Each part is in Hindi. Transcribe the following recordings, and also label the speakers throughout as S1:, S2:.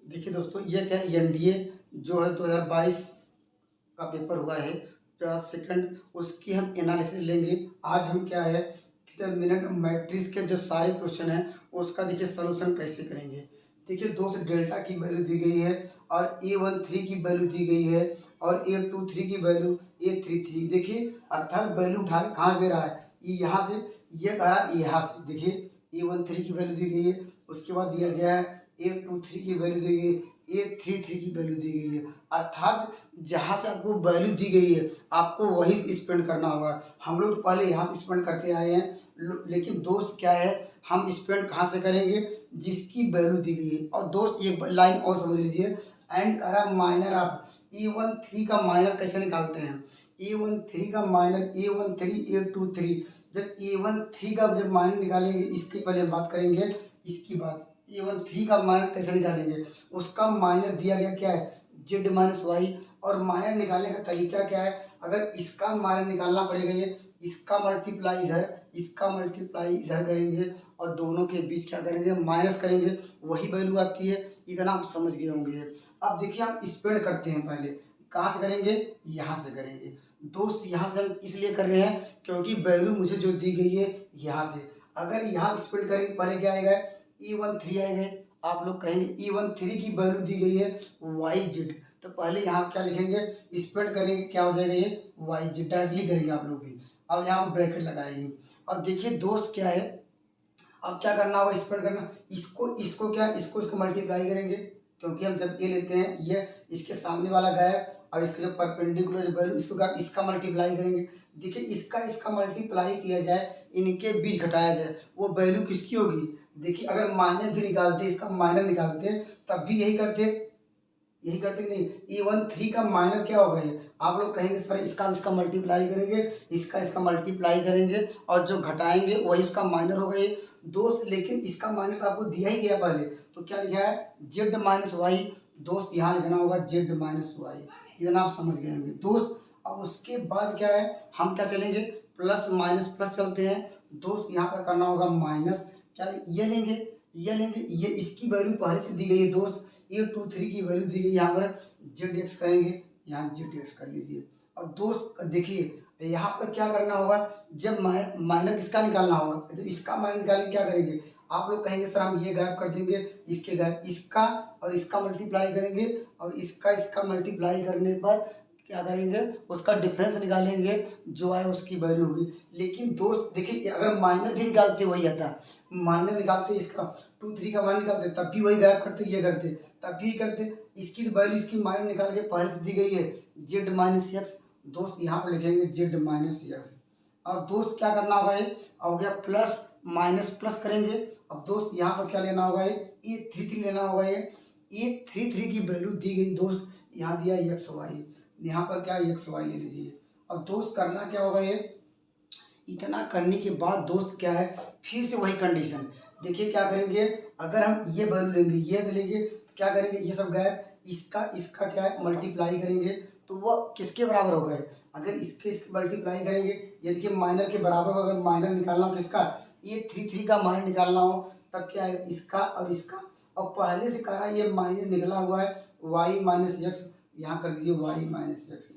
S1: देखिए दोस्तों, ये क्या है एनडीए जो है 2022 का पेपर हुआ है जो सेकंड, उसकी हम एनालिसिस लेंगे। आज हम क्या है डिटर्मिनेंट मैट्रिक्स के जो सारे क्वेश्चन हैं उसका देखिए सलूशन कैसे करेंगे। देखिए दोस्त, डेल्टा की वैल्यू दी गई है और A13 की वैल्यू दी गई है और A23 की वैल्यू A33। देखिए अर्थात वैल्यू उठा के कहाँ से दे रहा है, ये यहाँ से, ये कह रहा है यहाँ से। देखिए A13 की वैल्यू दी गई है, उसके बाद दिया गया है A23 की वैल्यू दी गई है, A33 की वैल्यू दी गई है। अर्थात जहाँ से आपको वैल्यू दी गई है आपको वही से स्पेंड करना होगा। हम लोग तो पहले यहाँ से स्पेंड करते आए हैं, लेकिन दोस्त क्या है, हम स्पेंड कहाँ से करेंगे, जिसकी वैल्यू दी गई है। और दोस्त एक लाइन और समझ लीजिए, एंड अरा माइनर आप A13 का माइनर कैसे निकालते हैं। A13 का माइनर A13 A23, जब A13 का जब माइनर निकालेंगे, इसकी पहले हम बात करेंगे, इसकी बात A13 का माइनर कैसे निकालेंगे। उसका माइनर दिया गया क्या है, जेड माइनस वाई। और माइनर निकालने का तरीका क्या है, अगर इसका माइनर निकालना पड़ेगा, ये इसका मल्टीप्लाई इधर, इसका मल्टीप्लाई इधर करेंगे और दोनों के बीच क्या करेंगे, माइनस करेंगे, वही वैल्यू आती है। इतना आप समझ गए होंगे। अब देखिए हम स्प्रेड करते हैं, पहले कहाँ से करेंगे, यहाँ से करेंगे। दोस्त यहाँ से हम इसलिए कर रहे हैं क्योंकि वैल्यू मुझे जो दी गई है यहाँ से, अगर यहाँ स्प्रेड करेंगे पहले क्या आएगा, E13 आएंगे। आप लोग कहेंगे E13 की वैल्यू दी गई है वाई जेड, तो पहले यहाँ क्या लिखेंगे, स्प्रेड करेंगे, क्या हो जाएगा ये वाई जेड, डायरेक्टली करेंगे आप लोग भी। अब यहाँ पर ब्रैकेट लगाएंगे। अब देखिए दोस्त क्या है, अब क्या करना होगा, स्प्रेड करना, इसको क्या, इसको मल्टीप्लाई करेंगे, क्योंकि हम जब ये लेते हैं ये इसके सामने वाला गायब, अब इसका जो परपेंडिकुलर जो वैल्यू, इसको क्या, इसका मल्टीप्लाई करेंगे। देखिए इसका मल्टीप्लाई किया जाए, इनके बीच घटाया जाए, वो वैल्यू किसकी होगी। देखिए अगर माइनस भी निकालते, इसका माइनर निकालते, तब भी यही करते कि नहीं। A13 का माइनर क्या होगा, ये आप लोग कहेंगे सर इसका मल्टीप्लाई करेंगे, इसका मल्टीप्लाई करेंगे और जो घटाएंगे वही उसका माइनर होगा ये। दोस्त लेकिन इसका माइनर तो आपको दिया ही गया पहले, तो क्या लिखा है, जेड माइनस वाई। दोस्त यहाँ लिखना होगा जेड माइनस वाई, इतना आप समझ गए होंगे दोस्त। अब उसके बाद क्या है, हम क्या चलेंगे, प्लस माइनस प्लस चलते हैं। दोस्त यहाँ पर करना होगा माइनस, क्या ये लेंगे, ये इसकी वैल्यू पहले से दी गई है दोस्त, A23 की वैल्यू दी गई, यहाँ पर जेड एक्स करेंगे, यहाँ जेड एक्स कर लीजिए। और दोस्त देखिए यहाँ पर क्या करना होगा, जब माइनर किसका निकालना होगा, जब इसका माइनर निकालेंगे क्या करेंगे, आप लोग कहेंगे सर हम ये गायब कर देंगे, इसके गायब, इसका और इसका मल्टीप्लाई करेंगे और इसका मल्टीप्लाई करने पर क्या करेंगे, उसका डिफरेंस निकालेंगे, जो आए उसकी वैल्यू होगी। लेकिन दोस्त देखिए अगर माइनर भी निकालते वही आता, माइनर निकालते इसका 2 3 का माइनर निकालते तब भी वही गायब करते, ये करते तब भी करते। इसकी वैल्यू इसकी माइनर निकाल के पहले से दी गई है जेड माइनस एक्स। दोस्त यहाँ पर लिखेंगे जेड माइनस एक्स। अब दोस्त क्या करना होगा, ये हो गया प्लस माइनस प्लस करेंगे। अब दोस्त यहाँ पर क्या लेना होगा, ये 3 3 लेना होगा, ये 3 3 की वैल्यू दी गई दोस्त, यहाँ दिया एक्स वाई, यहाँ पर क्या एक्स वाई ले लीजिए। अब दोस्त करना क्या होगा, ये इतना करने के बाद दोस्त क्या है, फिर से वही कंडीशन। देखिए क्या करेंगे, अगर हम ये वैल्यू लेंगे, ये लेंगे, तो क्या करेंगे, ये सब गायब, इसका क्या है मल्टीप्लाई करेंगे, तो वो किसके बराबर हो गए, अगर इसके मल्टीप्लाई करेंगे, ये देखिए माइनर के बराबर हो। अगर माइनर निकालना हो किसका, ये 3 3 का माइनर निकालना हो, तब क्या है, इसका और इसका। और पहले से कहा ये माइनर निकला हुआ है वाई माइनस एक्स, यहाँ कर दीजिए वाई माइनस एक्स।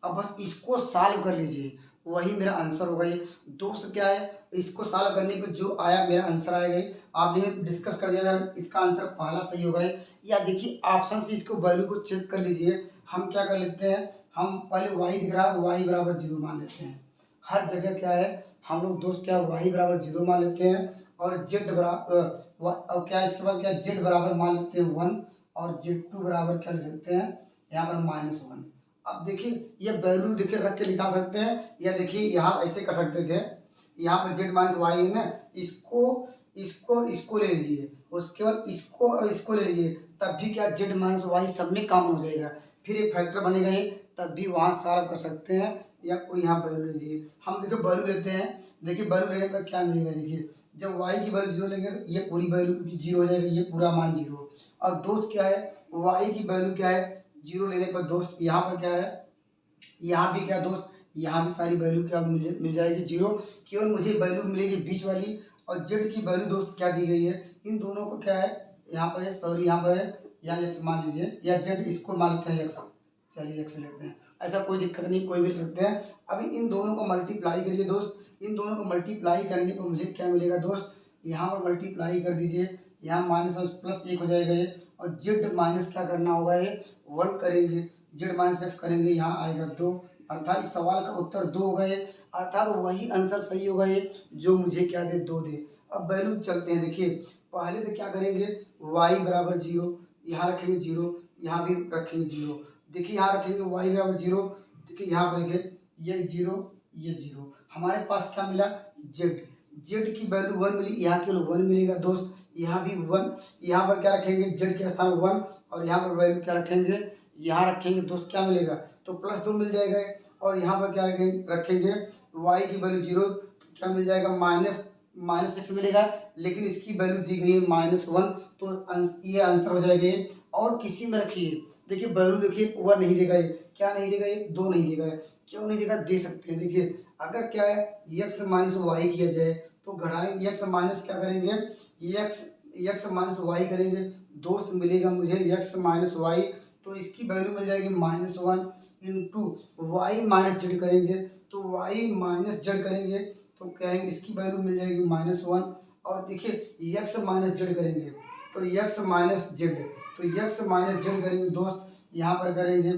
S1: अब बस इसको सॉल्व कर लीजिए, वही मेरा आंसर होगा। ये दोस्त क्या है, इसको सॉल्व करने पे जो आया मेरा आंसर आएगा, आपने डिस्कस कर दिया था, इसका आंसर पहला सही होगा। या देखिए ऑप्शन से इसको वैल्यू को चेक कर लीजिए। हम क्या कर लेते हैं, हम पहले वाई दिख रहा है, वाई बराबर 0 मान लेते हैं। हर जगह क्या है, हम लोग दोस्त क्या वाई बराबर 0 मान लेते हैं और जेड बराबर, और क्या इसके बाद क्या जेड बराबर मान लेते हैं 1 और Z2 बराबर क्या ले सकते हैं, यहाँ पर -1। अब देखिए ये वैल्यू देखिए रख के निकाल सकते हैं, या देखिए यहाँ ऐसे कर सकते थे, यहाँ पर जेड माइनस वाई है ना, इसको इसको ले लीजिए, उसके बाद इसको और इसको ले लीजिए, तब भी क्या जेड माइनस वाई सब में काम हो जाएगा, फिर एक फैक्टर बनेगा ये, तब भी वहाँ सॉल्व कर सकते हैं। या कोई यहाँ वैल्यू ले लीजिए, हम देखिए वैल्यू लेते हैं। देखिए वैल्यू लेने पर क्या मिलेगा, देखिए जब वाई की वैल्यू 0 लेंगे तो ये पूरी वैल्यू क्योंकि 0 हो जाएगा, ये पूरा मान 0। और दोस्त क्या है, वाई की वैल्यू क्या है 0 लेने पर दोस्त, यहाँ पर क्या है, यहाँ भी क्या दोस्त, यहाँ भी सारी वैल्यू क्या मिल जाएगी 0, केवल मुझे वैल्यू मिलेगी बीच वाली। और जेड की वैल्यू दोस्त क्या दी गई है, इन दोनों को क्या है यहाँ पर है, सॉरी यहाँ पर है, यहाँ एक्स मान लीजिए, या जेड, इसको मान लेते हैं एक्स, चलिए एक्स लेते हैं, ऐसा कोई दिक्कत नहीं, कोई भी ले सकते हैं। अभी इन दोनों को मल्टीप्लाई करिए दोस्त, इन दोनों को मल्टीप्लाई करने पर मुझे क्या मिलेगा दोस्त, यहाँ पर मल्टीप्लाई कर दीजिए, यहाँ माइनस प्लस 1 हो जाएगा ये, और जेड माइनस क्या करना होगा ये 1 करेंगे, जेड माइनस एक्स करेंगे, यहाँ आएगा 2, अर्थात इस सवाल का उत्तर 2 होगा ये, अर्थात वही आंसर सही होगा ये जो मुझे क्या दे, 2 दे। अब वैल्यू चलते हैं, देखिए पहले तो क्या करेंगे, y बराबर 0, यहाँ रखेंगे 0, यहाँ भी रखेंगे 0, देखिए यहाँ रखेंगे y बराबर 0, देखिए यहाँ पर देखिए ये 0, ये 0, हमारे पास क्या मिला, z, z की वैल्यू 1 मिली, यहाँ केवल 1 मिलेगा दोस्त, यहाँ भी 1, यहाँ पर क्या रखेंगे z के स्थान 1, और यहाँ पर वैल्यू क्या रखेंगे, यहाँ रखेंगे दोस्त, क्या मिलेगा, तो +2 मिल जाएगा, और यहाँ पर क्या रखेंगे y की वैल्यू 0, तो क्या मिल जाएगा, माइनस एक्स मिलेगा, लेकिन इसकी वैल्यू दी गई है -1, तो ये आंसर हो जाएगा ये। और किसी में रखिए, देखिए वैल्यू देखिए 1 नहीं देगा ये, क्या नहीं देगा ये, 2 नहीं देगा, क्यों नहीं देगा, दे सकते हैं, देखिए अगर क्या है x माइनस वाई किया जाए तो घटाएंगे, x माइनस क्या करेंगे, x माइनस वाई करेंगे दोस्त, मिलेगा मुझे x माइनस वाई, तो इसकी वैल्यू मिल जाएगी -1 इंटू वाई माइनस जेड करेंगे, तो y माइनस जेड करेंगे तो कहेंगे इसकी वैल्यू मिल जाएगी -1, और देखिए x माइनस जेड करेंगे तो x माइनस जेड, तो x माइनस जेड करेंगे दोस्त, यहाँ पर करेंगे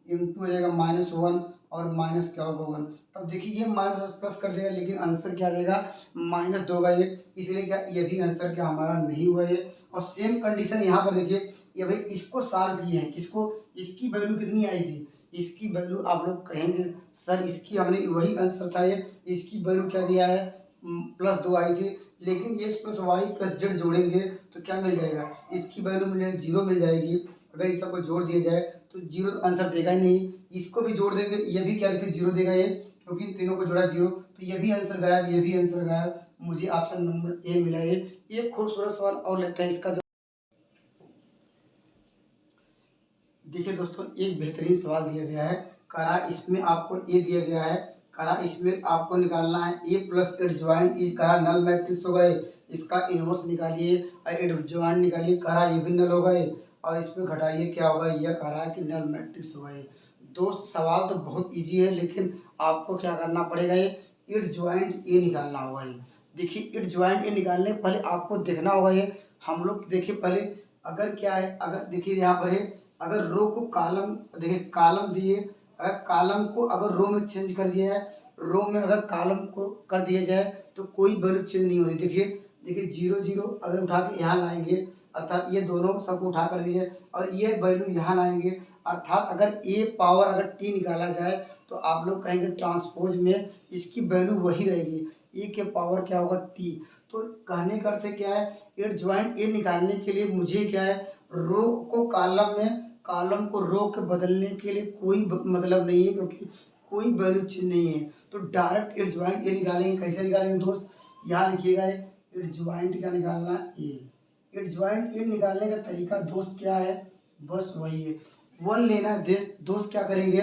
S1: इंटू हो जाएगा -1 और माइनस क्या होगा 1, तब देखिए ये माइनस प्लस कर देगा, लेकिन आंसर क्या देगा, -2 होगा ये, इसलिए क्या ये भी आंसर क्या हमारा नहीं हुआ ये। और सेम कंडीशन यहाँ पर देखिए, ये भाई इसको सॉल्व किए हैं, किसको, इसकी वैल्यू कितनी आई थी, इसकी वैल्यू आप लोग कहेंगे सर इसकी हमने वही आंसर था ये, इसकी वैल्यू क्या दिया है, +2 आई थी, लेकिन x plus y plus z जोड़ेंगे तो क्या मिल जाएगा, इसकी वैल्यू मिल जाएगी 0 मिल जाएगी, अगर इन सबको जोड़ दिया जाए तो 0 आंसर देगा ही नहीं, इसको भी जोड़ देंगे, ये भी क्या देखिए 0 देगा ये, क्योंकि इन तीनों को जोड़ा 0, तो ये भी आंसर गायब, ये भी आंसर गायब, मुझे ऑप्शन नंबर ए मिला है। एक खूबसूरत सवाल और लेते हैं इसका, देखिए दोस्तों एक बेहतरीन सवाल दिया गया है, करा इसमें आपको ए दिया गया है, करा इसमें आपको निकालना है ए प्लस एडजॉइंट इस करा नल मैट्रिक्स होगा ये, इसका इनवर्स निकालिए और एडजॉइंट निकालिए, करा ये भी नल होगा ये, और इसमें घटाइए क्या होगा, यह करा कि नल मैट्रिक्स होगा ये। दोस्त सवाल तो बहुत ईजी है, लेकिन आपको क्या करना पड़ेगा, ये एडजॉइंट ए निकालना होगा ये। देखिए एडजॉइंट ए निकालने पहले आपको देखना होगा ये, हम लोग देखिए पहले अगर क्या है, अगर देखिए यहाँ पर है, अगर रो को कॉलम, देखिए कॉलम दिए, अगर कॉलम को अगर रो में चेंज कर दिया है, रो में अगर कॉलम को कर दिया जाए तो कोई वैल्यू चेंज नहीं हो रही, देखिए देखिए 0 0 अगर उठा के यहाँ लाएंगे, अर्थात ये दोनों सबको उठा कर दीजिए और ये वैल्यू यहाँ लाएंगे, अर्थात अगर ए पावर अगर टी निकाला जाए तो आप लोग कहेंगे ट्रांसपोज में इसकी वैल्यू वही रहेगी, ए के पावर क्या होगा टी। तो कहने का अर्थ क्या है, एडजॉइंट ए निकालने के लिए मुझे क्या है, रो को कॉलम में, कॉलम को रो के बदलने के लिए कोई मतलब नहीं है, क्योंकि कोई वैल्यू चीज नहीं है, तो डायरेक्ट एडजॉइंट ए निकालेंगे, कैसे निकालेंगे दोस्त, यहाँ लिखिएगा एडजॉइंट का निकालना ए, एडजॉइंट ए निकालने का तरीका दोस्त क्या है, बस वही है, 1 लेना है दोस्त, क्या करेंगे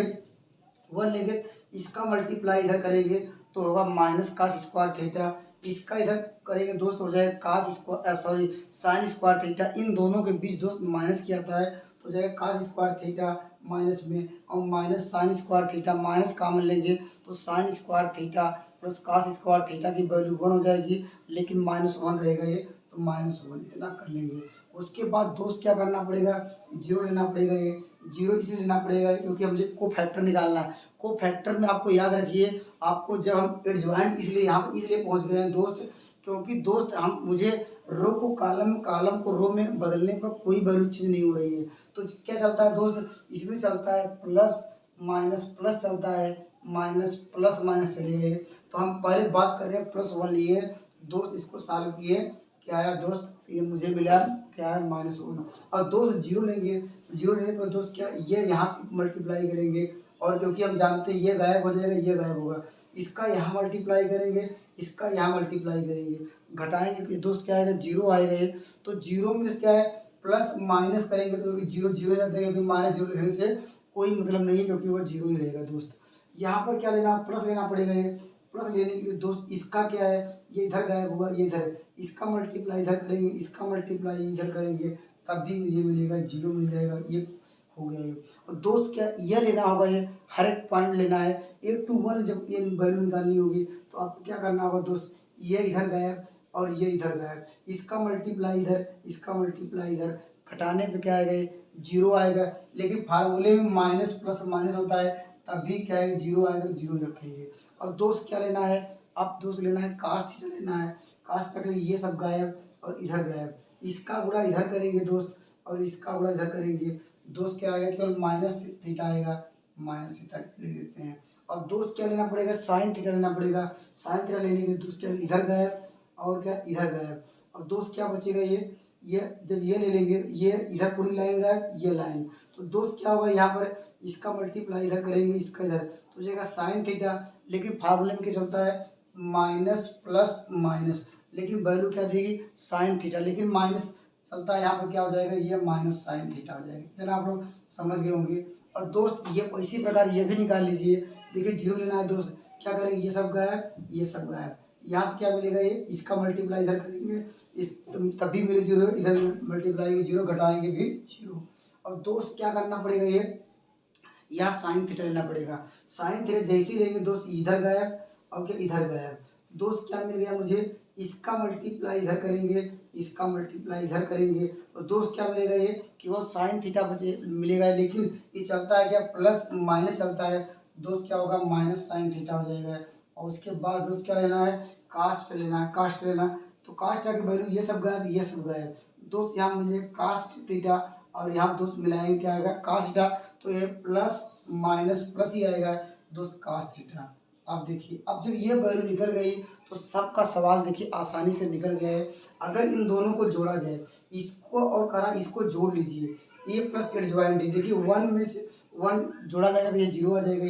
S1: 1 लेंगे, इसका मल्टीप्लाई इधर करेंगे तो होगा माइनस कास स्क्वायर थीटा, इसका इधर करेंगे दोस्त हो जाएगा cos square, sorry sine square theta, इन दोनों के बीच दोस्त माइनस किया आता है तो जाएगा कास स्क्वायर थीटा माइनस में, और minus sine square theta, minus common लेंगे तो sine square theta plus cos square theta की वैल्यू 1 हो जाएगी, लेकिन -1 रहेगा ये, तो -1 इतना कर लेंगे। उसके बाद दोस्त क्या करना पड़ेगा, 0 लेना पड़ेगा, ये 0 इसलिए लेना पड़ेगा क्योंकि मुझे को फैक्टर निकालना है, को फैक्टर में आपको याद रखिए, आपको जब हम एडजॉइंट इसलिए यहाँ पर इसलिए पहुँच गए हैं दोस्त, क्योंकि दोस्त हम मुझे रो को कॉलम, कॉलम को रो में बदलने पर कोई वैल्यू चेंज नहीं हो रही है, तो क्या चलता है दोस्त, इसमें चलता है प्लस माइनस प्लस चलता है, माइनस प्लस माइनस चले गए, तो हम पहले बात कर रहे हैं +1 लिए दोस्त, इसको सॉल्व किए, क्या आया दोस्त, ये मुझे मिला क्या है -1, और दोस्त 0 लेंगे, 0 लेने पर दोस्त क्या ये यहाँ से मल्टीप्लाई करेंगे, और क्योंकि हम जानते हैं ये गायब हो जाएगा, ये गायब होगा, इसका यहाँ मल्टीप्लाई करेंगे, इसका यहाँ मल्टीप्लाई करेंगे, घटाएंगे कि दोस्त क्या आएगा 0 आएगा ये, तो 0 में क्या है प्लस माइनस करेंगे तो 0 0 रहता है, क्योंकि -0 लिखने से कोई मतलब नहीं है, क्योंकि वो 0 ही रहेगा दोस्त। यहाँ पर क्या लेना, प्लस लेना पड़ेगा, ये प्लस लेने के लिए दोस्त इसका क्या है, ये इधर गायब हुआ, ये इधर है, इसका मल्टीप्लाई इधर करेंगे, इसका मल्टीप्लाई इधर करेंगे, तब भी मुझे मिलेगा 0 मिल जाएगा। ये हो गया ये। और दोस्त क्या ये लेना होगा, ये हर एक पॉइंट लेना है, 1 to 1 जब ये वैल्यू निकालनी होगी तो आपको क्या करना होगा दोस्त, ये इधर गायब और ये इधर गायब, इसका मल्टीप्लाई इधर, इसका मल्टीप्लाई इधर, घटाने पे क्या आएगा, ये 0 आएगा। लेकिन फार्मूले में माइनस प्लस माइनस होता है, तब भी क्या है 0 आएगा, तो 0 रखेंगे। और दोस्त क्या लेना है, अब दोस्त लेना है कास्ट थीटा लेना है। कास्ट का ये सब गायब और इधर गायब, इसका गुणा इधर करेंगे दोस्त और इसका गुणा इधर करेंगे, दोस्त क्या आएगा, केवल माइनस थीटा आएगा, माइनस थीटा लिख देते हैं। और दोस्त क्या लेना पड़ेगा, साइन थीटा लेना पड़ेगा। साइन थीटा लेने के लिए दोस्त क्या इधर गायब और क्या इधर गायब। अब दोस्त क्या बचेगा, ये जब ये ले लेंगे, ये इधर पूरी लाइन गायब, ये लाइन, तो दोस्त क्या होगा, यहाँ पर इसका मल्टीप्लाई इधर करेंगे, इसका इधर, तो हो जाएगा साइन थीटा। लेकिन फार्मूले में क्या चलता है, माइनस प्लस माइनस, लेकिन वैल्यू क्या देगी, साइन थीटा, लेकिन माइनस चलता है, यहाँ पर क्या हो जाएगा, ये माइनस साइन थीटा हो जाएगा। इतना आप लोग समझ गए होंगे। और दोस्त ये इसी प्रकार ये भी निकाल लीजिए। देखिए 0 लेना है दोस्त, क्या करेंगे, ये सब गायब, ये सब गायब, यहाँ से क्या मिलेगा, ये इसका मल्टीप्लाई इधर करेंगे, इस तभी मेरे 0, इधर मल्टीप्लाई 0 घटाएंगे भी 0। और दोस्त क्या करना पड़ेगा, ये यहाँ साइन थीटा लेना पड़ेगा। साइन थीटा जैसे ही लेंगे दोस्त, इधर गायब और क्या इधर गायब, दोस्त क्या मिल गया मुझे, इसका मल्टीप्लाई इधर करेंगे, इसका मल्टीप्लाई इधर करेंगे, तो दोस्त क्या मिलेगा, ये केवल साइन थीटा बचे मिलेगा। लेकिन ये चलता है क्या, प्लस माइनस चलता है, दोस्त क्या होगा, माइनस साइन थीटा हो जाएगा। और उसके बाद दोस्त क्या लेना है, कास्ट लेना है, कास्ट लेना, तो कास्ट की वैल्यू ये सब गायब, ये सब गायब, दोस्त यहाँ मुझे कास्ट थीटा और यहाँ दोस्त मिलाएंगे, क्या आएगा, कास्ट थीटा, तो ये प्लस माइनस प्लस ही आएगा दोस्त, कास्ट थीटा। आप देखिए, अब जब ये वैल्यू निकल गई तो सबका सवाल देखिए आसानी से निकल गया है। अगर इन दोनों को जोड़ा जाए, इसको और करा, इसको जोड़ लीजिए, ए प्लस एडजॉइंट डी, देखिए 1 में से 1 जोड़ा जाएगा तो ये 0 आ जाएगा,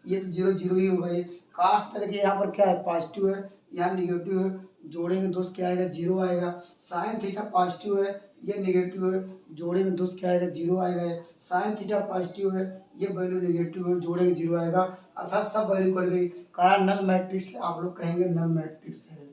S1: ये तो 0 0 ही होगा। ये कास्ट देखिए यहाँ पर क्या है, पॉजिटिव है, यहाँ निगेटिव है, जोड़ेंगे दोस्त क्या आएगा, 0 आएगा। साइन थीटा पॉजिटिव है, ये नेगेटिव है, जोड़ेंगे दोस्त क्या आएगा, 0 आएगा। साइन थीटा पॉजिटिव है, ये वैल्यू नेगेटिव है, जोड़ेंगे 0 आएगा, अर्थात सब वैल्यू कट गई। कारण नल मैट्रिक्स, आप लोग कहेंगे नल मैट्रिक्स है।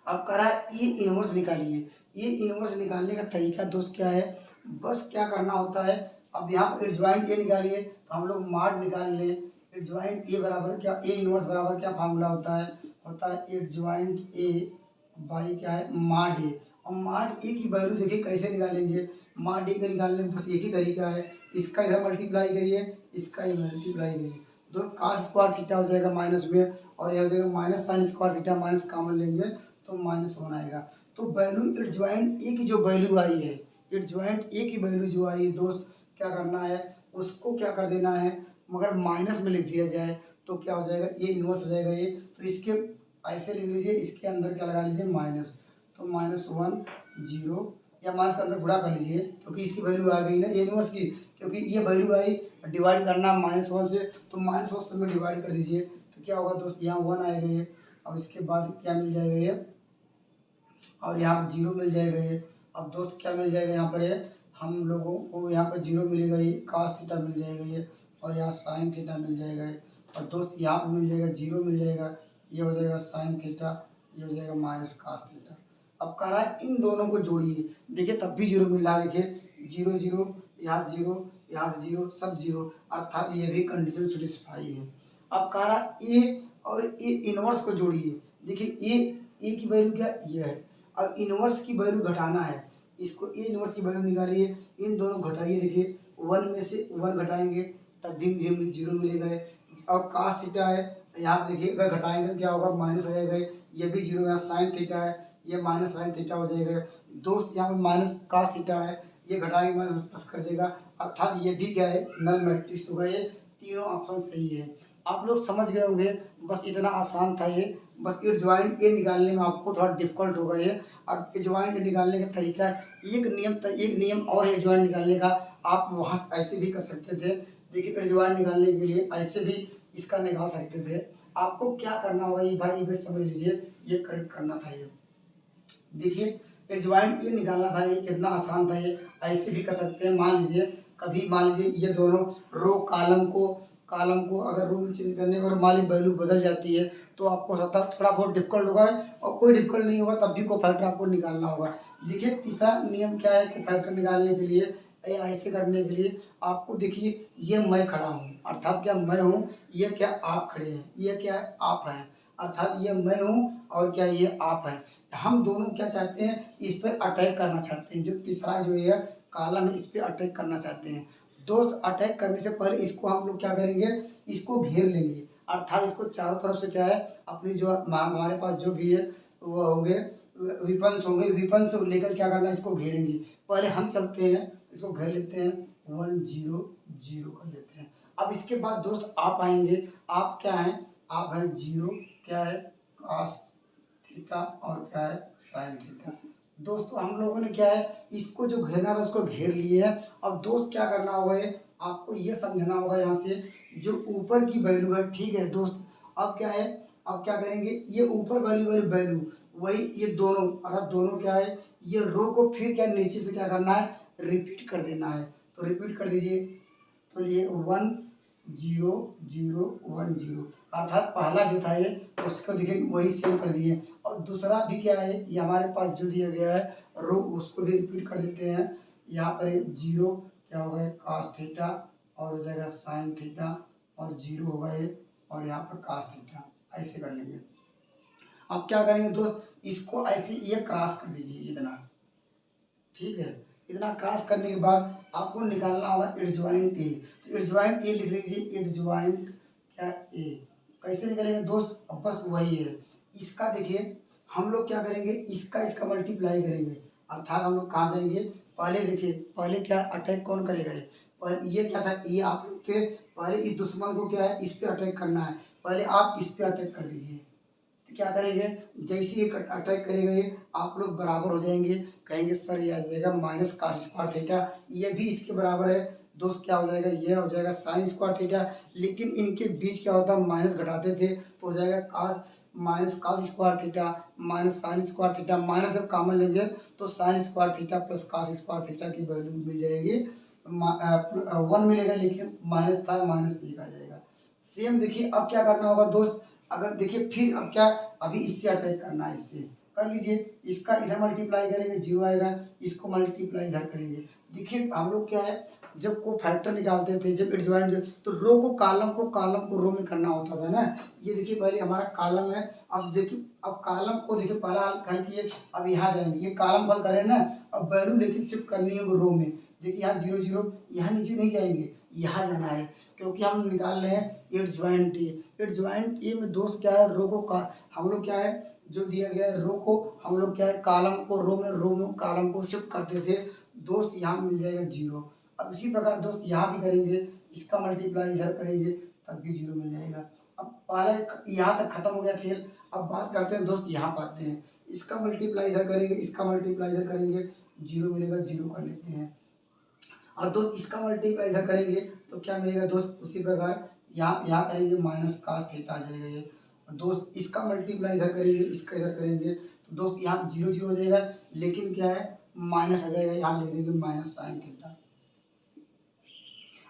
S1: अब कह रहा है ये इनवर्स निकालिए। ये इनवर्स निकालने का तरीका दोस्त क्या है, बस क्या करना होता है, अब यहाँ पर एडजॉइंट ए निकालिए, तो हम लोग माड निकाल लें। एडजॉइंट ए बराबर क्या, ए इनवर्स बराबर क्या फार्मूला होता है एडजॉइंट ए बाई क्या है, माड ए। और माड ए की वैल्यू देखिए कैसे निकालेंगे, माड ए का निकालने में बस एक ही तरीका है, इसका इधर मल्टीप्लाई करिए, इसका ही मल्टीप्लाई करिए, दो कास स्क्वायर थीटा हो जाएगा माइनस में, और यह हो जाएगा minus sine square theta, minus common लेंगे तो -1 आएगा। तो वैल्यू एडजॉइंट ए की जो वैल्यू आई है, एडजॉइंट ए की वैल्यू जो आई है दोस्त, क्या करना है, उसको क्या कर देना है, मगर माइनस में लिख दिया जाए तो क्या हो जाएगा, ये इन्वर्स हो जाएगा ये, तो इसके ऐसे लिख लीजिए, इसके अंदर क्या लगा लीजिए माइनस, तो -1 0, या माइनस के अंदर गुणा कर लीजिए क्योंकि इसकी वैल्यू आ गई ना ये इन्वर्स की, क्योंकि ये वैल्यू आई, डिवाइड करना -1 से, तो -1 से में डिवाइड कर दीजिए, तो क्या होगा दोस्त, यहाँ 1 आएगा ये, अब इसके बाद क्या मिल जाएगा ये, और यहाँ पर 0 मिल जाएगा ये। अब दोस्त क्या मिल जाएगा यहाँ पर, ये हम लोगों को यहाँ पर 0 मिलेगा, ये कास थीटा मिल जाएगा ये, और यहाँ साइन थीटा मिल जाएगा ये, और दोस्त यहाँ पर मिल जाएगा 0 मिल जाएगा, ये हो जाएगा साइन थीटा, ये हो जाएगा माइनस कास थीटा। अब कह रहा है इन दोनों को जोड़िए, देखिए तब भी 0 मिल रहा है, देखिए 0 0, यहाँ से 0, यहाँ से 0, सब 0, अर्थात ये भी कंडीशन सेटिस्फाई है। अब कह रहा है ए और ए इनवर्स को जोड़िए, देखिए ए की वैल्यू क्या ये है, और इनवर्स की वैल्यू घटाना है, इसको ए इनवर्स की वैल्यू निकालिए, इन दोनों घटाइए, देखिए 1 में से 1 घटाएंगे तब भी मुझे 0 मिलेगा। और कास थीटा है, यहाँ देखिए अगर घटाएंगे तो क्या होगा, माइनस आ जाएगा, ये भी 0, यहाँ साइन थीटा है, ये माइनस साइन थीटा हो जाएगा दोस्त, यहाँ पर माइनस कास थीटा है, ये घटाएंगे माइनस प्लस कर देगा, अर्थात ये भी क्या है, नल मैट्रिक्स होगा। ये तीनों ऑप्शन सही है, आप लोग समझ गए होंगे, बस इतना आसान था ये। बस एडजॉइंट ए निकालने में आपको थोड़ा डिफिकल्ट होगा ये, और एडजॉइंट निकालने का तरीका एक नियम और है एडजॉइंट निकालने का, आप वहाँ ऐसे भी कर सकते थे। देखिए एडजॉइंट निकालने के लिए ऐसे भी इसका निकाल सकते थे। आपको क्या करना होगा, ये भाई ये समझ लीजिए, ये करेक्ट करना था। ये देखिए एडजॉइंट ये निकालना था, ये कितना आसान था, ये ऐसे भी कर सकते हैं। मान लीजिए कभी मान लीजिए ये दोनों रो कॉलम को कॉलम को अगर रो में चेंज करने पर हमारी वैल्यू बदल जाती है तो आपको थोड़ा बहुत डिफिकल्ट होगा, और कोई डिफिकल्ट नहीं होगा तब भी कोफैक्टर आपको निकालना होगा। देखिए तीसरा नियम क्या है कोफैक्टर निकालने के लिए या ऐसे करने के लिए, आपको देखिए ये मैं खड़ा हूँ अर्थात क्या मैं हूँ, ये क्या आप खड़े हैं, ये क्या आप हैं, अर्थात ये मैं हूँ और क्या ये आप है। हम दोनों क्या चाहते हैं, इस पर अटैक करना चाहते हैं, जो तीसरा जो है कॉलम है इस पर अटैक करना चाहते हैं। दोस्त अटैक करने से पहले इसको हम लोग क्या करेंगे, इसको घेर लेंगे, अर्थात इसको चारों तरफ से क्या है अपनी जो हमारे पास जो भी है वो होंगे विपन्स होंगे, विपन्स लेकर क्या करना है इसको घेरेंगे। पहले हम चलते हैं इसको घेर लेते हैं 1 0 0 कर लेते हैं। अब इसके बाद दोस्त आप आएंगे, आप क्या हैं, आप हैं 0 क्या है cos थीटा और क्या है साइन थीटा। दोस्तों हम लोगों ने क्या है इसको जो घेरना था उसको घेर लिए है। अब दोस्त क्या करना होगा है आपको ये समझना होगा यहाँ से जो ऊपर की वैल्यू है, ठीक है दोस्त। अब क्या है, अब क्या करेंगे ये ऊपर वाली वाली वैल्यू वही ये दोनों अर्थात दोनों क्या है ये रो को फिर क्या नीचे से क्या करना है रिपीट कर देना है। तो रिपीट कर दीजिए, तो ये 1 0 0 1 0 अर्थात पहला जो था ये उसको देखिए वही सेम कर दिए, और दूसरा भी क्या है ये हमारे पास जो दिया गया है रो उसको भी रिपीट कर देते हैं। यहाँ पर 0 क्या होगा cos थीटा और हो जाएगा साइन थीटा और 0 होगा ये और यहाँ पर cos थीटा, ऐसे कर लेंगे। अब क्या करेंगे दोस्त इसको ऐसे ये क्रॉस कर दीजिए इतना, ठीक है। इतना क्रॉस करने के बाद आपको निकालना होगा एडजॉइंट ए, तो एडजॉइंट ए लिख लीजिए, एडजॉइंट क्या ए कैसे निकलेगा दोस्त, अब बस वही है। इसका देखिए हम लोग क्या करेंगे इसका मल्टीप्लाई करेंगे, अर्थात हम लोग कहाँ जाएंगे, पहले देखिए पहले क्या अटैक कौन करेगा ये क्या था ये आप लोग थे, पहले इस दुश्मन को क्या है इस पे अटैक करना है, पहले आप इस पे अटैक कर दीजिए। तो क्या करेंगे जैसे ही अटैक करेगा ये आप लोग बराबर हो जाएंगे, कहेंगे सर ये आ जाएगा माइनस cos स्क्वायर थीटा, ये भी इसके बराबर है दोस्त, क्या हो जाएगा ये हो जाएगा साइन स्क्वायर थीटा, लेकिन इनके बीच क्या होता है माइनस घटाते थे तो हो जाएगा cos square theta minus sine square theta, minus जब कॉमन लेंगे तो sine square theta plus cos square theta की वैल्यू मिल जाएगी 1 मिलेगा, लेकिन माइनस था माइनस 1 आ जाएगा। सेम देखिए अब क्या करना होगा दोस्त, अगर देखिए फिर अब क्या अभी इससे अटैक करना है, इससे कर लीजिए, इसका इधर मल्टीप्लाई करेंगे 0 आएगा, इसको मल्टीप्लाई इधर करेंगे। देखिए हम लोग क्या है जब को फैक्टर निकालते थे जब एडजॉइंट तो रो को कॉलम को रो में करना होता था ना। ये देखिए पहले हमारा कॉलम है, अब देखिए अब कॉलम को देखिए पहला हल किए, अब यहाँ जाएंगे ये कॉलम हल करें ना, अब वैल्यू लेकिन शिफ्ट करनी है रो में। देखिए यहाँ 0 0 यहाँ नीचे नहीं जाएंगे यहाँ जाना है, क्योंकि हम निकाल रहे हैं एडजॉइंट ए। एडजॉइंट ए में दोस्त क्या है रो को हम लोग क्या है जो दिया गया है रो को हम लोग क्या है कॉलम को रो में कॉलम को शिफ्ट करते थे दोस्त, यहाँ मिल जाएगा 0। अब इसी प्रकार दोस्त यहाँ भी करेंगे, इसका मल्टीप्लाई इधर करेंगे तब भी 0 मिल जाएगा। अब पहले यहाँ तक खत्म हो गया खेल, अब बात करते हैं दोस्त यहाँ पाते हैं, इसका मल्टीप्लाई इधर करेंगे इसका मल्टीप्लाई इधर करेंगे 0 मिलेगा 0 कर लेते हैं। और दोस्त इसका मल्टीप्लाई इधर करेंगे तो क्या मिलेगा दोस्त उसी प्रकार यहाँ करेंगे माइनस cos थीटा आ जाएगा ये, दोस्त इसका मल्टीप्लाई इधर करेंगे इसका इधर करेंगे तो दोस्त यहाँ 0 0 हो जाएगा, लेकिन क्या है माइनस आ जाएगा, यहाँ लिख देंगे माइनस साइन थीटा।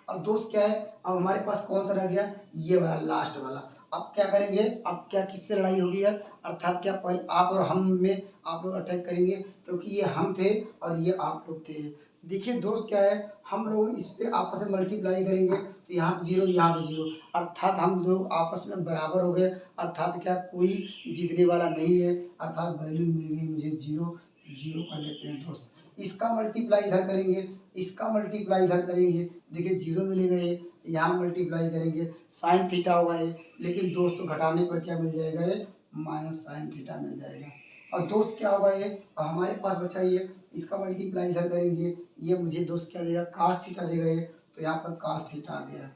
S1: अब दोस्त क्या है अब हमारे पास कौन सा रह गया ये वाला लास्ट वाला। अब क्या करेंगे अब क्या किससे लड़ाई होगी यार, अर्थात क्या पहले आप और हम में आप लोग अटैक करेंगे, क्योंकि ये हम थे और ये आप लोग थे। देखिए दोस्त क्या है हम लोग इस पे आपस में मल्टीप्लाई करेंगे तो यहाँ 0 यहाँ भी 0, अर्थात हम लोग आपस में बराबर हो गए, अर्थात क्या कोई जीतने वाला नहीं है, अर्थात वैल्यू मिल गई मुझे 0 0 कर लेते हैं दोस्त। इसका मल्टीप्लाई इधर करेंगे इसका मल्टीप्लाई इधर करेंगे, देखिए 0 मिलेगा ये, यहाँ मल्टीप्लाई करेंगे साइन थीटा होगा ये, लेकिन दोस्तों घटाने पर क्या मिल जाएगा ये माइनस साइन थीटा मिल जाएगा। और दोस्त क्या होगा ये हमारे पास बचा ये, इसका मल्टीप्लाई इधर करेंगे ये मुझे दोस्त क्या देगा cos थीटा देगा ये, तो यहाँ पर cos थीटा आ गया।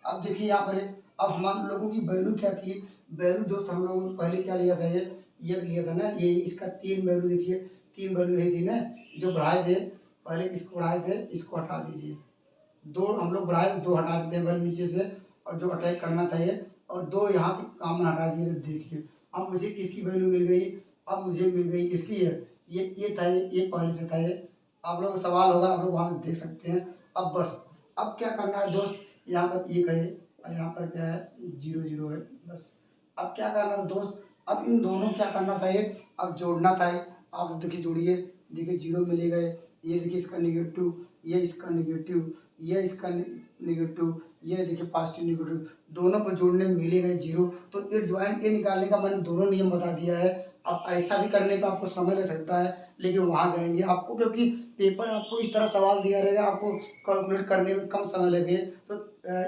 S1: अब देखिए यहाँ पर अब हम लोगों की वैल्यू क्या थी, वैल्यू दोस्त हम लोगों ने पहले क्या लिया था ये लिया था ना, ये इसका 3 वैल्यू देखिए 3 वैल्यू यही थी ना जो बढ़ाए थे, पहले इसको बढ़ाए थे इसको हटा दीजिए, 2 हम लोग बढ़ाए 2 हटा देते हैं वैल्यू नीचे से, और जो अटैक करना था ये और 2 यहाँ से कॉमन हटा दिए। देखिए अब मुझे किसकी वैल्यू मिल गई, अब मुझे मिल गई किसकी है ये था ये पहले से था ये, आप लोगों को सवाल होगा आप लोग वहाँ देख सकते हैं। अब बस अब क्या करना है दोस्त यहाँ पर 1 है और यहाँ पर क्या है 0 0 है बस। अब क्या करना था दोस्त, अब इन दोनों क्या करना था, ये अब जोड़ना था। आप देखिए जोड़िए, देखिए 0 मिलेगा, ये देखिए इसका नेगेटिव, ये इसका नेगेटिव, ये इसका नेगेटिव, ये देखिए पॉजिटिव नेगेटिव, दोनों को जोड़ने में मिलेगा 0। तो इट ज्वाइन ए निकालने का मैंने दोनों नियम बता दिया है। अब ऐसा भी करने का आपको समय लग सकता है, लेकिन वहाँ जाएंगे आपको, क्योंकि पेपर आपको इस तरह सवाल दिया रहेगा, आपको कैलकुलेट करने में कम समय लगे। तो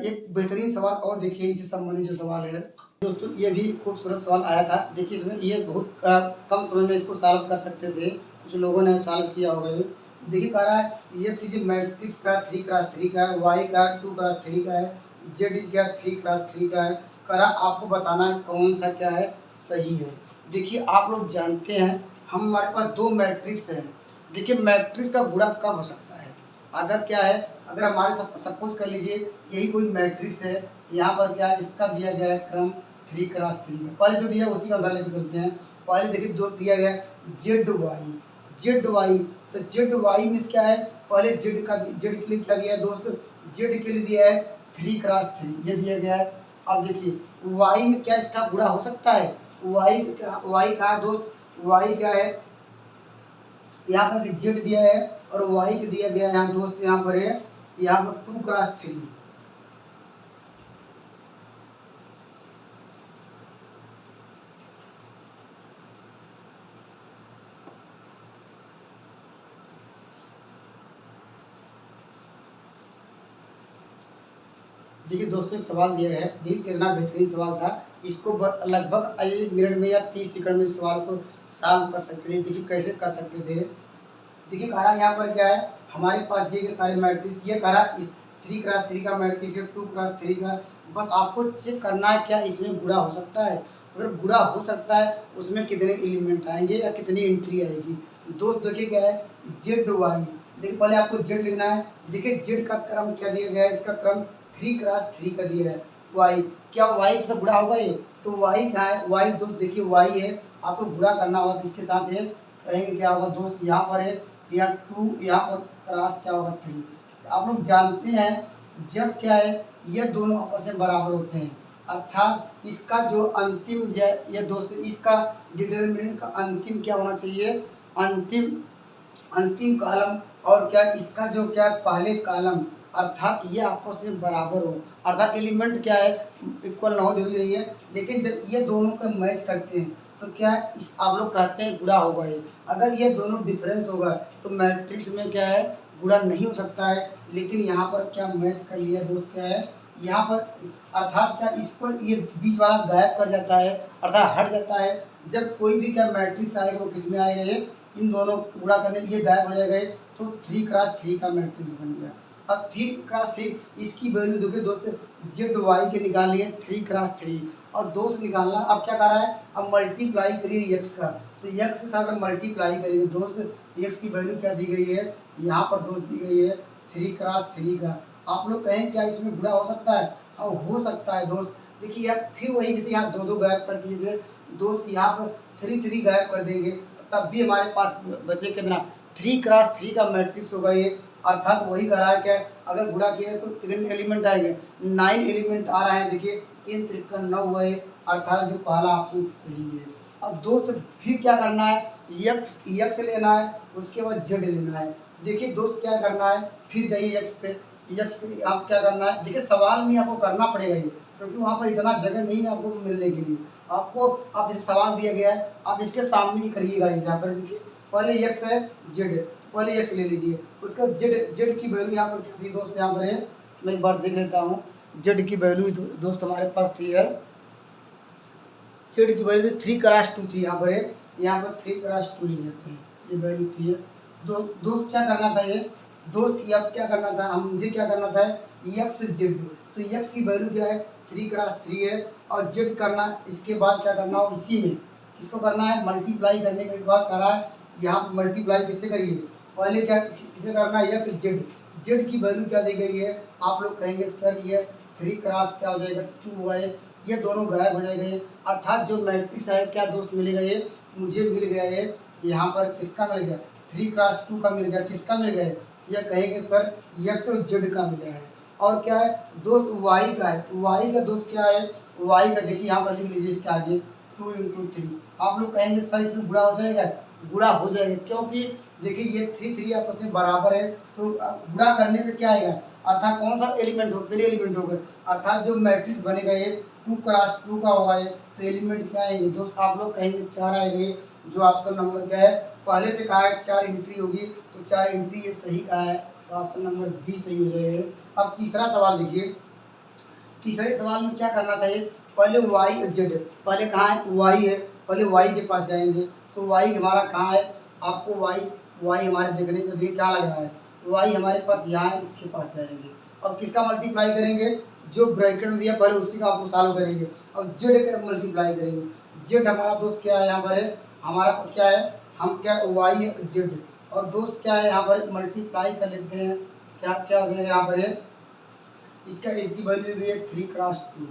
S1: एक बेहतरीन सवाल और देखिए इससे संबंधित जो सवाल है दोस्तों, ये भी खूबसूरत सवाल आया था। देखिए इसमें ये बहुत कम समय में इसको सॉल्व कर सकते थे, कुछ लोगों ने सॉल्व किया होगा ये। देखिए कह रहा है ये चीज़ मैट्रिक्स का 3x3 का है, वाई का 2x3 का है, जेड इज क्या 3x3 का है। कह रहा आपको बताना है कौन सा क्या है सही है। देखिए आप लोग जानते हैं हमारे पास दो मैट्रिक्स हैं। देखिए मैट्रिक्स का गुणा कब हो सकता है, अगर क्या है, अगर हमारे सपोज कर लीजिए यही कोई मैट्रिक्स है, यहाँ पर क्या है इसका दिया गया है क्रम 3x3 में, पहले जो दिया उसी का आंसर लेके चलते हैं। पहले देखिए दोस्त दिया गया जेड वाई, जेड वाई, तो जेड वाई मीन्स क्या है, पहले जेड का, जेड के लिए क्या दिया है दोस्त, जेड के लिए दिया है 3x3 ये दिया गया है। अब देखिए वाई में क्या इसका गुणा हो सकता है, वाई का है दोस्त, वाई क्या है, यहाँ पर जेड दिया है और वाई को दिया गया है यहाँ दोस्त, यहाँ पर है, यहाँ पर 2x3। देखिए दोस्तों एक सवाल दिया है, देखिए कितना बेहतरीन सवाल था। इसको लगभग 1 मिनट में या 30 सेकंड में इस सवाल को सॉल्व कर सकते थे। देखिए कैसे कर सकते थे, देखिए कह रहा यहाँ पर क्या है, हमारे पास दिए गए सारे मैट्रिक्स, ये कह रहा इस 3x3 का मैट्रिक्स है, 2x3 का, बस आपको चेक करना है क्या इसमें गुणा हो सकता है। अगर गुणा हो सकता है उसमें कितने एलिमेंट आएंगे या कितनी एंट्री आएगी। दोस्त देखिए क्या है जेड वाई, देखिए पहले आपको जेड लिखना है। देखिए जेड का क्रम क्या दिया गया है, इसका क्रम 3x3 का दिया है। वाई, क्या वाई से गुणा होगा ये, तो वाई क्या है, वाई दोस्त देखिए वाई है, आपको गुणा करना होगा किसके साथ है, कहेंगे क्या होगा दोस्त, यहाँ पर है या 2, यहाँ पर क्रॉस क्या होगा 3। आप लोग जानते हैं जब क्या है ये दोनों आपस में बराबर होते हैं, अर्थात इसका जो अंतिम ये दोस्त, इसका डिटरमिनेंट का अंतिम क्या होना चाहिए, अंतिम अंतिम कॉलम, और क्या इसका जो क्या पहले कॉलम, अर्थात ये आपस में बराबर हो, अर्थात एलिमेंट क्या है इक्वल ना हो जरूरी नहीं है, लेकिन जब ये दोनों का मैच करते हैं तो क्या इस आप लोग कहते हैं गुणा होगा ये। अगर ये दोनों डिफरेंस होगा तो मैट्रिक्स में क्या है गुणा नहीं हो सकता है, लेकिन यहाँ पर क्या मैच कर लिया दोस्त, क्या है यहाँ पर, अर्थात क्या इसको ये बीच वाला गायब कर जाता है, अर्थात हट जाता है। जब कोई भी क्या मैट्रिक्स आएगा वो किस में आएगा, ये इन दोनों गुणा करने के लिए गायब हो जाएगा, तो 3x3 का मैट्रिक्स बन गया। अब 3x3 इसकी वैल्यू देखिए दोस्त, जेड वाई के निकालिए 3x3, और दोस्त निकालना अब क्या कर रहा है, अब मल्टीप्लाई करिए एक्स का, तो एक्स के साथ मल्टीप्लाई करेंगे दोस्त, एक्स की वैल्यू क्या दी गई है, यहाँ पर दोस्त दी गई है 3x3 का। आप लोग कहें क्या इसमें गुणा हो सकता है, हाँ हो सकता है दोस्त। देखिए यार फिर वही जैसे यहाँ दो गायब कर दीजिए दोस्त, यहाँ पर 3 गायब कर देंगे, तब भी हमारे पास बचे कितना 3x3 का मैट्रिक्स होगा ये, अर्थात वही कह रहा है क्या, अगर गुणा किया तो कितने एलिमेंट आएंगे, 9 एलिमेंट आ रहे हैं। देखिए 3 3 9 हुए, अर्थात जो पहला ऑप्शन सही है। अब दोस्त फिर क्या करना है, यक्स लेना है, उसके बाद जेड लेना है। देखिए दोस्त क्या करना है, फिर जाइए यक्स पे आप क्या करना है, देखिए सवाल में आपको करना पड़ेगा ये, क्योंकि वहाँ पर इतना जगह नहीं है आपको मिलने के लिए। आपको आप जैसे सवाल दिया गया है आप इसके सामने ही करिएगा, यहाँ पर देखिए पहले एक्स है जेड, पहले एक्स ले लीजिए, उसका जेड, जेड की वैल्यू यहाँ पर क्या थी दोस्त, यहाँ पर है, मैं एक बार देख लेता हूँ, जेड की वैल्यू दोस्त हमारे पास थी यार, जेड की वैल्यू 3x2 थी, यहाँ पर है, यहाँ पर 3x2 ले लेते हैं, ये वैल्यू थी। दोस्त क्या करना था ये दोस्त, ये अब क्या करना था, हम मुझे क्या करना था एक्स जेड, तो एक्स की वैल्यू क्या है 3x3 है, और जेड करना इसके बाद क्या करना हो, इसी में किसको करना है मल्टीप्लाई करने के बाद करा है, यहाँ मल्टीप्लाई किससे करिए, पहले क्या किसे करना है एक्स जेड, जेड की वैल्यू क्या दी गई है, आप लोग कहेंगे सर ये 3x क्या हो जाएगा 2 हुआ है, ये दोनों गायब हो जाएंगे, अर्थात जो मैट्रिक्स है क्या दोस्त मिलेगा, ये मुझे मिल गया है, यहाँ पर किसका मिल गया 3x2 का मिल गया, किसका मिल गया, यह कहेंगे सर एक्स और जेड का मिला है। और क्या है दोस्त y का है, y का दोस्त क्या है, y का देखिए यहाँ पर लिख लीजिए इसके आगे 2 × 3। आप लोग कहेंगे सर इसमें गुणा हो जाएगा, गुणा हो जाएगा क्योंकि देखिए ये 3 आपस में बराबर है, तो गुणा करने पे क्या आएगा, अर्थात कौन सा एलिमेंट होगा, 3 एलिमेंट होगा, अर्थात जो मैट्रिक्स बनेगा ये 2 × 2 का होगा ये, तो एलिमेंट क्या आएंगे दोस्त, आप लोग कहेंगे 4 आएंगे। जो ऑप्शन नंबर क्या है, पहले से कहा है 4 एंट्री होगी, तो 4 एंट्री ये सही कहा है, तो ऑप्शन नंबर बी सही हो जाएगा। अब तीसरा सवाल देखिए, तीसरे सवाल में क्या करना था, ये पहले वाई जेड, पहले कहाँ है वाई है, पहले वाई के पास जाएंगे, तो वाई हमारा कहाँ है, आपको वाई वाई हमारे देखने को देखिए क्या लग रहा है, वाई हमारे पास यहाँ है, इसके पास जाएंगे। अब किसका मल्टीप्लाई करेंगे, जो ब्रैकेट में दिया पहले उसी का आपको सॉल्व करेंगे। अब जेड का मल्टीप्लाई करेंगे, जेड हमारा दोस्त क्या है यहाँ पर है, हमारा क्या है, हम क्या वाई जेड, और दोस्त क्या है यहाँ पर मल्टीप्लाई कर लेते हैं, क्या क्या हो जाएगा यहाँ पर है, इसका इसकी वैल्यू है 3 × 2,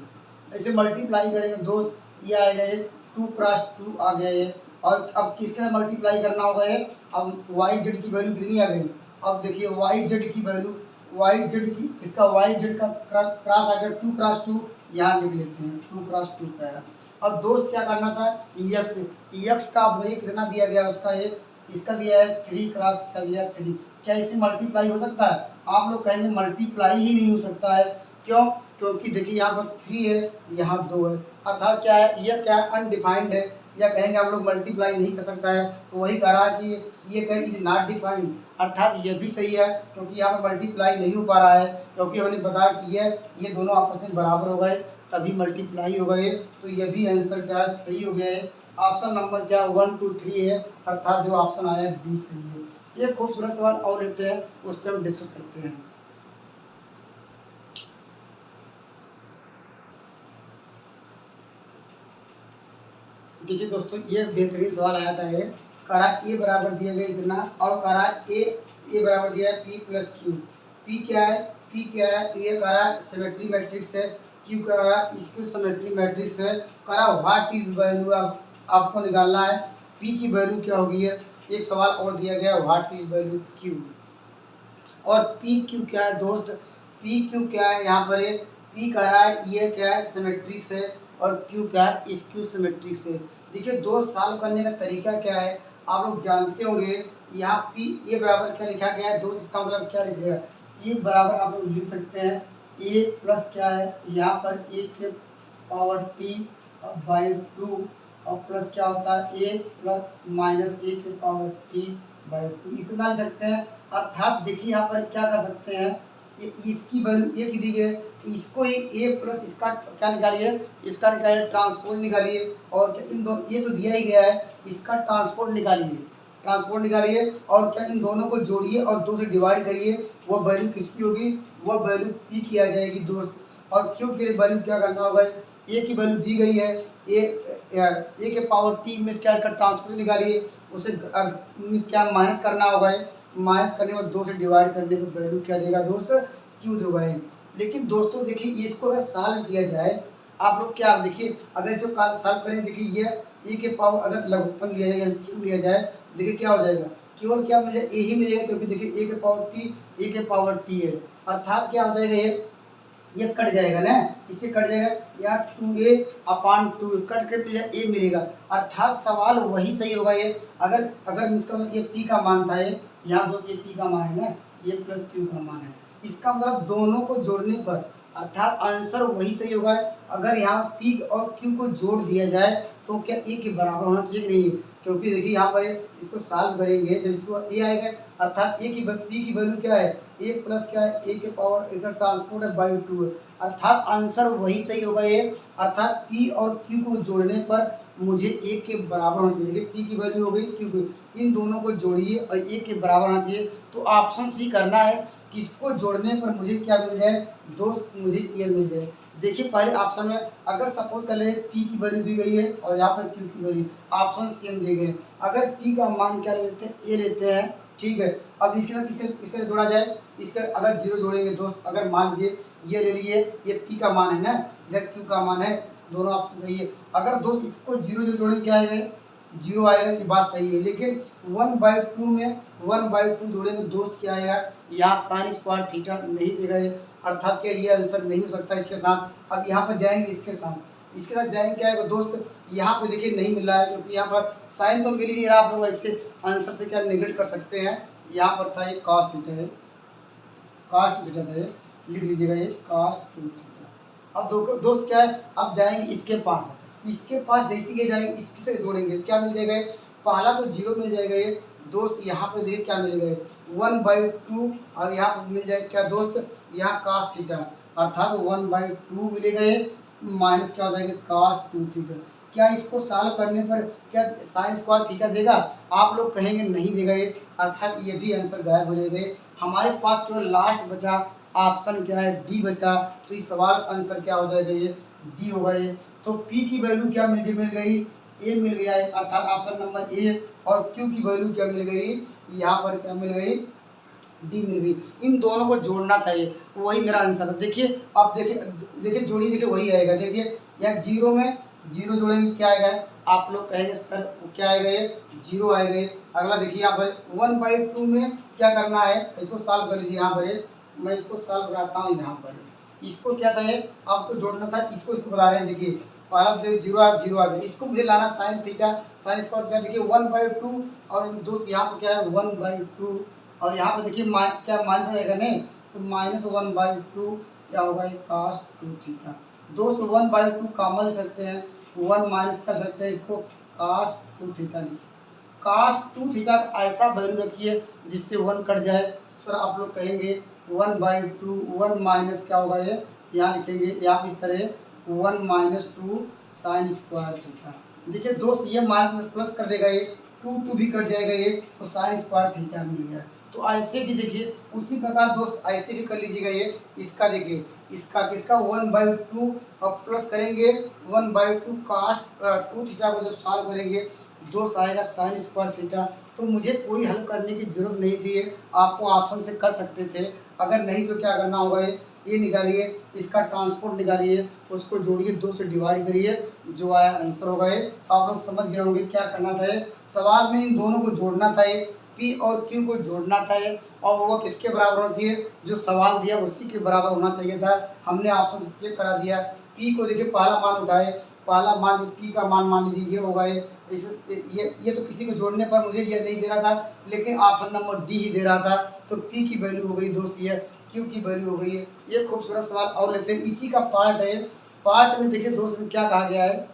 S1: ऐसे मल्टीप्लाई करेंगे दोस्त, ये आएगा ये 2 × 2 आ गया ये। और अब किसके साथ मल्टीप्लाई करना होगा ये, अब वाई जेड की वैल्यू कितनी आ गई, अब देखिए वाई जेड की वैल्यू, वाई जेड की किसका, वाई जेड का क्रॉस आ गया 2 × 2, यहाँ लिख लेते हैं 2 × 2 का है। अब दोस्त क्या करना था, एक्स, एक्स का अब कितना दिया गया उसका, ये इसका दिया है 3 × क्या दिया 3, क्या इससे मल्टीप्लाई हो सकता है, आप लोग कहेंगे मल्टीप्लाई ही नहीं हो सकता है, क्यों, क्योंकि देखिए यहाँ पर 3 है, यहाँ 2 है, अर्थात क्या है, यह क्या है अनडिफाइंड है, या कहेंगे हम लोग मल्टीप्लाई नहीं कर सकता है, तो वही कह रहा है कि ये कहे इज नॉट डिफाइंड, अर्थात ये भी सही है क्योंकि यहाँ पर मल्टीप्लाई नहीं हो पा रहा है, क्योंकि हमने बताया कि ये दोनों आपस में बराबर हो गए तभी मल्टीप्लाई हो गए, तो ये भी आंसर क्या है सही हो गया है। ऑप्शन नंबर क्या 1 2 3 है, अर्थात जो ऑप्शन आया बी सही है। एक खूबसूरत सवाल और लेते हैं, उस पर हम डिस्कस करते हैं। देखिए दोस्तों, ये बेहतरीन सवाल आया था, ये करा ए बराबर दिया गया इतना, और करा ए बराबर दिया है पी प्लस क्यू, पी क्या है, पी क्या है, ये करा सिमेट्री मैट्रिक्स है, क्यू करा इसक्यू सिमेट्री मैट्रिक्स है, करा व्हाट इज वैल्यू, आपको निकालना है पी की वैल्यू क्या होगी है। एक सवाल और दिया गया व्हाट इज वैल्यू क्यू, और पी क्यू क्या है दोस्त, पी क्यू क्या है यहाँ पर है, पी कह रहा है ये क्या है सिमेट्रिक्स है, और क्यू क्या है इसक्यू सिमेट्रिक्स है। देखिए दोस्त सॉल्व करने का तरीका क्या है, आप लोग जानते होंगे, यहाँ पी ए बराबर क्या लिखा गया है दोस्त, इसका मतलब क्या लिखेगा, ए बराबर आप लोग लिख सकते हैं ए प्लस क्या है यहाँ पर ए के पावर टी बाई 2, और प्लस क्या होता है ए प्लस माइनस ए के पावर टी बाई 2, इतना लिख सकते हैं। अर्थात देखिए यहाँ पर क्या कर सकते हैं, इसकी वैल्यू ए की दी गई, इसको ही ए प्लस इसका क्या निकालिए, इसका निकालिए ट्रांसपोज निकालिए, और क्या इन दोनों ये तो दिया ही गया है, इसका ट्रांसपोर्ट निकालिए, ट्रांसपोर्ट निकालिए, और क्या इन दोनों को जोड़िए और 2 से डिवाइड करिए, वो वैल्यू किसकी होगी, वो वैल्यू पी की आ जाएगी दोस्त। और क्यू के लिए वैल्यू क्या करना होगा, ए की वैल्यू दी गई है, ए के पावर टी मीन्स क्या, इसका ट्रांसपोज निकालिए, उसे मीन्स क्या माइनस करना होगा, माइनस करने में 2 से डिवाइड करने पर वैल्यू क्या देगा दोस्त, क्यू देगा। लेकिन दोस्तों देखिए इसको अगर सॉल्व किया जाए, आप लोग क्या देखिए अगर इसको सॉल्व करें, देखिए ये ए के पावर अगर लघुत्तम लिया जाए, एलसीएम लिया जाए, देखिए क्या हो जाएगा, केवल क्या मिलेगा ए ही मिलेगा, क्योंकि देखिए ए के पावर टी, ए के पावर टी है, अर्थात क्या हो जाएगा ये कट जाएगा ना, इससे कट जाएगा, या 2a/2 कट के मिल जाए ए मिलेगा, अर्थात सवाल वही सही होगा ये, अगर इसका मतलब ये पी का मान था, ये यहाँ दोस्त ये पी का मान है ना, ये प्लस क्यू का मान है, इसका मतलब दोनों को जोड़ने पर अर्थात आंसर वही सही होगा। अगर यहाँ पी और क्यू को जोड़ दिया जाए तो क्या ए के बराबर होना चाहिए कि नहीं, क्योंकि देखिए यहाँ पर इसको सॉल्व करेंगे, जब इसको ए आएगा अर्थात ए की पी की वैल्यू क्या है, ए प्लस क्या है ए के पावर एक ट्रांसपोर्ट है बाई 2 है, अर्थात आंसर वही सही होगा ये, अर्थात पी और क्यू को जोड़ने पर मुझे ए के बराबर होना चाहिए, पी की वैल्यू हो गई क्यू की, इन दोनों को जोड़िए और ए के बराबर होना चाहिए, तो ऑप्शन सी करना है, किसको जोड़ने पर मुझे क्या मिल जाए दोस्त, मुझे ए मिल जाए। देखिए पहले ऑप्शन में अगर सपोज कर ले पी की वैल्यू दी गई है और यहाँ पर क्यू की वैल्यू, ऑप्शन सेम दिए गए, अगर पी का मान क्या लेते हैं ए लेते हैं, ठीक है। अब इसके साथ किसके जोड़ा जाए, इसका अगर 0 जोड़ेंगे दोस्त, अगर मान लीजिए ये ले लिए, ये पी का मान है ना, इधर क्यू का मान है, दोनों ऑप्शन सही है, अगर दोस्त इसको 0 जोड़ेंगे क्या आएगा, जीरो आएगा, ये बात सही है। लेकिन 1/2 में 1/2 जोड़ेंगे दोस्त क्या आएगा, यहाँ साइन स्क्वायर थीटा नहीं देगा ये, अर्थात क्या ये आंसर नहीं हो सकता इसके साथ। अब यहाँ पर जाएंगे इसके साथ जाएंगे क्या आएगा दोस्त, यहाँ पे देखिए नहीं मिल रहा है क्योंकि यहाँ पर साइन तो मिल ही नहीं रहा। आप लोग ऐसे आंसर से क्या नेगलेक्ट कर सकते हैं, यहाँ पर था ये cos थीटा है, cos 2 थीटा था ये, लिख लीजिएगा ये cos 2 थीटा। अब दोस्त क्या है, अब जाएंगे इसके पास जैसे ये जाएंगे इससे जोड़ेंगे क्या मिल जाएगा, पहला तो जीरो मिल जाएगा ये दोस्त। यहाँ पे देखिए क्या मिलेगा 1/2 और यहाँ पर मिल जाएगा क्या दोस्त, यहाँ cos थीटा, अर्थात 1/2 मिलेगा ये, माइनस क्या हो जाएगा cos 2 थीटा। क्या इसको सॉल्व करने पर क्या साइन स्क्वायर थीटा देगा, आप लोग कहेंगे नहीं देगा ये, अर्थात ये भी आंसर गायब हो जाएगा। हमारे पास केवल लास्ट बचा ऑप्शन क्या है, डी बचा। तो इस सवाल का आंसर क्या हो जाएगा, ये डी होगा ये। तो पी की वैल्यू क्या मिल गई, ए मिल गया है, अर्थात ऑप्शन नंबर ए। और क्यू की वैल्यू क्या मिल गई, यहाँ पर क्या मिल गई, डी मिल गई। इन दोनों को जोड़ना था ये, वही मेरा आंसर था। देखिए आप देखिए जोड़िए, देखिए वही आएगा। देखिए यहाँ जीरो में जीरो जोड़ेंगे क्या आएगा, आप लोग कहेंगे सर क्या आएगा, ये जीरो आएगा ये। अगला देखिए यहाँ पर 1/2 में क्या करना है, इसको सॉल्व कर लीजिए। यहाँ पर मैं इसको सॉल्व कराता हूँ। यहाँ पर इसको क्या था, ये आपको जोड़ना था, इसको बता रहे हैं। देखिए पहला देखिए जीरो आ गया, इसको मुझे लाना साइन थीटा, साइन स्क्वायर क्या, देखिए 1/2 और दोस्त यहाँ पर क्या है 1/2 और यहाँ पर देखिए क्या माइनस आएगा नहीं, तो -1/2 क्या होगा, ये cos 2 थीटा। दोस्त 1/2 कॉमन ले सकते हैं, 1 माइनस कर सकते हैं, इसको cos 2 थीटा लिखिए। cos 2 थीटा ऐसा वैल्यू रखिए जिससे 1 कट जाए। सर आप लोग कहेंगे 1/2 1 माइनस क्या होगा, ये यहाँ लिखेंगे, यहाँ इस तरह 1 - 2 साइन स्क्वायर थीटा। देखिए दोस्त ये माइनस प्लस कर देगा, ये 2 भी कट जाएगा ये, तो साइन स्क्वायर थीटा मिल गया। तो ऐसे भी देखिए उसी प्रकार दोस्त ऐसे भी कर लीजिएगा। ये इसका देखिए इसका 1/2 और प्लस करेंगे 1/2 cos 2 थीटा को जब सॉल्व करेंगे दोस्त आएगा साइन स्क्वायर थीटा। तो मुझे कोई हल करने की जरूरत नहीं थी, आपको ऑप्शन से कर सकते थे। अगर नहीं तो क्या करना होगा, ये निकालिए, इसका ट्रांसपोर्ट निकालिए, उसको जोड़िए, 2 से डिवाइड करिए, जो आया आंसर होगा ये। तो आप लोग समझ गए होंगे क्या करना था। सवाल में इन दोनों को जोड़ना था, पी और क्यू को जोड़ना था और वो किसके बराबर होना चाहिए, जो सवाल दिया उसी के बराबर होना चाहिए था। हमने ऑप्शन से चेक करा दिया। पी को देखिए पहला मान उठाए, पहला मान पी का मान मान लीजिए ये होगा। ये तो किसी को जोड़ने पर मुझे ये नहीं दे रहा था, लेकिन ऑप्शन नंबर डी ही दे रहा था। तो पी की वैल्यू हो गई दोस्त ये, क्यू की वैल्यू हो गई है। ये खूबसूरत सवाल और लेते हैं, इसी का पार्ट है। पार्ट में देखिए दोस्त में क्या कहा गया है,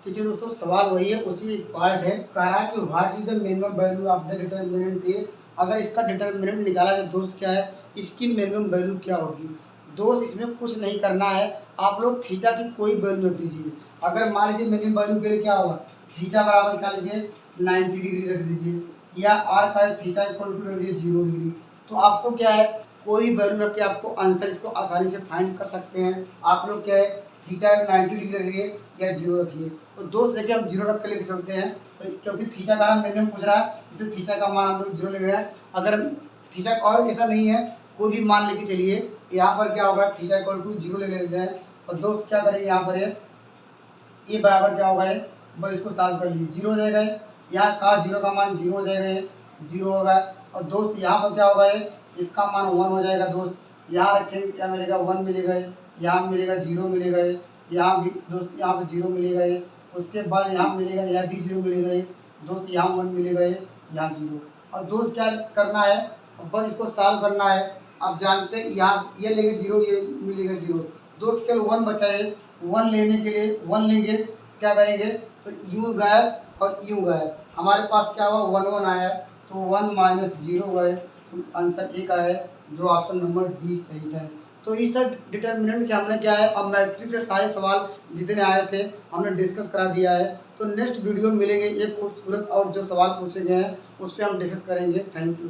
S1: ठीक है दोस्तों, सवाल वही है, उसी पार्ट है। कह रहा है कि what is the minimum value of the determinant A. अगर इसका डिटर्मिनेंट निकाला जाए दोस्त क्या है, इसकी मिनिमम वैल्यू क्या होगी। दोस्त इसमें कुछ नहीं करना है, आप लोग थीटा की कोई वैल्यू रख दीजिए। अगर मान लीजिए मिनिमम वैल्यू के लिए क्या होगा, थीटा बराबर क्या लीजिए 90 डिग्री रख दीजिए, या आर का थीटा इक्वल टू रख दीजिए 0 डिग्री। तो आपको क्या है, कोई वैल्यू रख के आपको आंसर इसको आसानी से फाइंड कर सकते हैं। आप लोग क्या है, थीटा 90 डिग्री रखिए या 0 रखिए। तो दोस्त देखिए हम 0 रख कर लिख सकते हैं, तो क्योंकि थीटा का मैंने पूछ रहा है, इसलिए थीटा का मान हम लोग 0 ले रहे हैं। अगर थीटा और ऐसा नहीं है, कोई भी मान लेके चलिए, यहाँ पर क्या होगा, थीटा इक्वल टू 0 ले लेते हैं। और दोस्त क्या करेंगे, यहाँ पर ये बराबर क्या होगा, बस इसको सॉल्व कर लीजिए, 0 हो जाएगा। यहाँ cos 0 का मान 0 हो जाएगा, 0 होगा। और दोस्त यहाँ पर क्या होगा, इसका मान 1 हो जाएगा। दोस्त यहाँ रखेंगे क्या मिलेगा, 1 मिलेगा, यहाँ मिलेगा 0 मिलेगा, यहाँ भी दोस्त यहाँ पर 0 मिलेगा। उसके बाद यहाँ मिलेगा, यहाँ भी 0 मिलेगा दोस्त, यहाँ 1 मिलेगा, यहाँ 0। और दोस्त क्या करना है, बस इसको सॉल्व करना है। आप जानते हैं यहाँ ये लेंगे 0, ये मिलेगा 0। दोस्त केवल 1 बचा है, 1 लेने के लिए 1 लेंगे, क्या करेंगे, तो यूँ गायब और यूँ गायब। हमारे पास क्या हुआ, 1 1 आया, तो 1 - 0 गए, तो आंसर एक आया, जो ऑप्शन नंबर डी सही था। तो इस तरह डिटर्मिनेंट के हमने क्या है, अब मैट्रिक्स से सारे सवाल जितने आए थे हमने डिस्कस करा दिया है। तो नेक्स्ट वीडियो में मिलेंगे एक खूबसूरत और जो सवाल पूछे गए हैं उस पर हम डिस्कस करेंगे। Thank you.